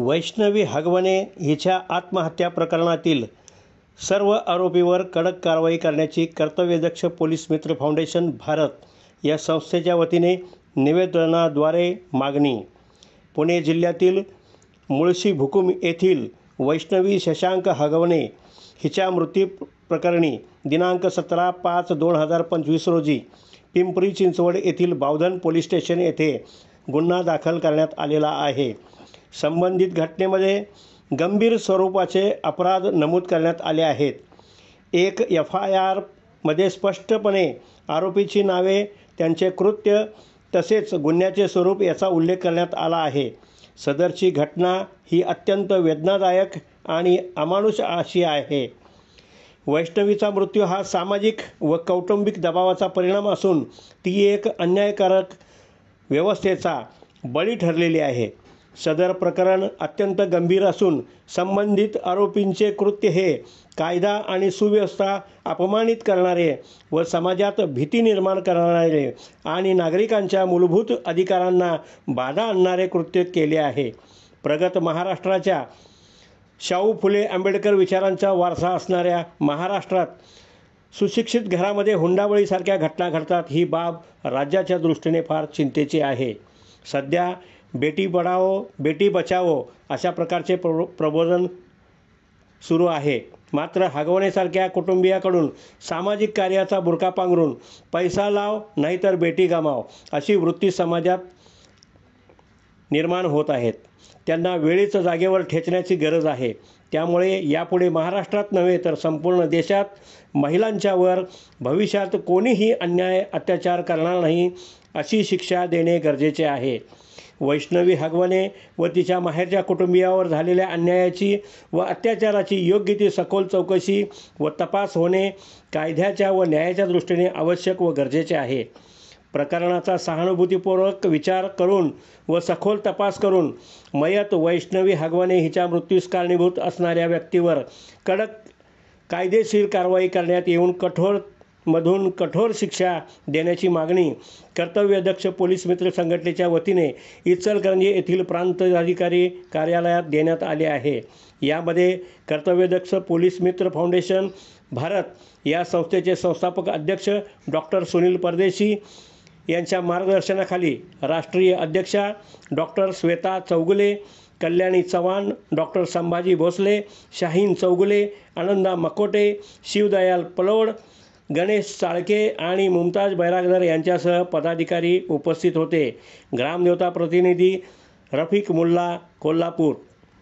वैष्णवी हगवणे हिच्या आत्महत्या प्रकरणातील सर्व आरोपींवर कडक कारवाई करण्याची कर्तव्यदक्ष पोलीस मित्र फाउंडेशन भारत या संस्थेच्या वतीने निवेदनाद्वारे मागणी. पुणे जिल्ह्यातील मुळशी भुकुम येथील वैष्णवी शशांक हगवणे हिच्या मृत्यू प्रकरणी दिनांक 17/5/2025 रोजी पिंपरी चिंचवड येथील बावधन पोलीस स्टेशन येथे गुन्हा दाखल करण्यात आलेला आहे. संबंधित घटनेमध्ये गंभीर स्वरूपाचे अपराध नमूद करण्यात आले आहेत. एक FIR मध्ये स्पष्टपणे आरोपीची नावे, त्यांचे कृत्य तसेच गुन्ह्याचे स्वरूप याचा उल्लेख करण्यात आला आहे. सदरची घटना ही अत्यंत वेदनादायक आणि अमानुष अशी आहे. वैष्णवीचा मृत्यू हा सामाजिक व कौटुंबिक दबावाचा परिणाम असून ती एक अन्यायकारक व्यवस्थेचा बळी ठरलेली आहे. सदर प्रकरण अत्यंत गंभीर असून संबंधित आरोपींचे कृत्य हे कायदा आणि सुव्यवस्था अपमानित करणारे व समाजात भीती निर्माण करणारे आणि नागरिकांच्या मूलभूत अधिकारांना बाधा आणणारे कृत्य केले आहे. प्रगत महाराष्ट्राच्या शाहू फुले आंबेडकर विचारांचा वारसा असणाऱ्या महाराष्ट्रात सुशिक्षित घरामध्ये हुंडाबळीसारख्या घटना घडतात. ही बाब राज्याच्या दृष्टीने फार चिंतेची आहे. सध्या बेटी पढाओ बेटी बचाओ अशा प्रकारचे प्रबोधन सुरू आहे. मात्र हगवणेसारख्या कुटुंबियाकडून सामाजिक कार्याचा बुरका पांघरून पैसा लाव नाहीतर बेटी गमाव अशी वृत्ती समाजात निर्माण होत आहेत. त्यांना वेळीच जागेवर ठेचण्याची गरज आहे. त्यामुळे यापुढे महाराष्ट्रात नव्हे तर संपूर्ण देशात महिलांच्यावर भविष्यात कोणीही अन्याय अत्याचार करणार नाही अशी शिक्षा देणे गरजेचे आहे. वैष्णवी हगवणे व तिच्या माहेरच्या कुटुंबियावर झालेल्या अन्यायाची व अत्याचाराची योग्य ती सखोल चौकशी व तपास होणे कायद्याच्या व न्यायाच्या दृष्टीने आवश्यक व गरजेचे आहे. प्रकरणाचा सहानुभूतीपूर्वक विचार करून व सखोल तपास करून मयत वैष्णवी हगवणे हिच्या मृत्यूस कारणीभूत असणाऱ्या व्यक्तीवर कडक कायदेशीर कारवाई करण्यात येऊन कठोरमधून कठोर शिक्षा देण्याची मागणी कर्तव्यदक्ष पोलीस मित्र संघटनेच्या वतीने इचलकरंजी येथील प्रांताधिकारी कार्यालयात देण्यात आले आहे. यामध्ये कर्तव्यदक्ष पोलीस मित्र फाउंडेशन भारत या संस्थेचे संस्थापक अध्यक्ष डॉक्टर सुनील परदेशी यांच्या मार्गदर्शनाखाली राष्ट्रीय अध्यक्षा डॉक्टर श्वेता चौगुले, कल्याणी चव्हाण, डॉक्टर संभाजी भोसले, शाहीन चौगुले, आनंदा मकोटे, शिवदयाल पलोड, गणेश चाळके आणि मुमताज बैरागदर यांच्यासह पदाधिकारी उपस्थित होते. ग्रामदेवता प्रतिनिधी रफिक मुल्ला, कोल्हापूर.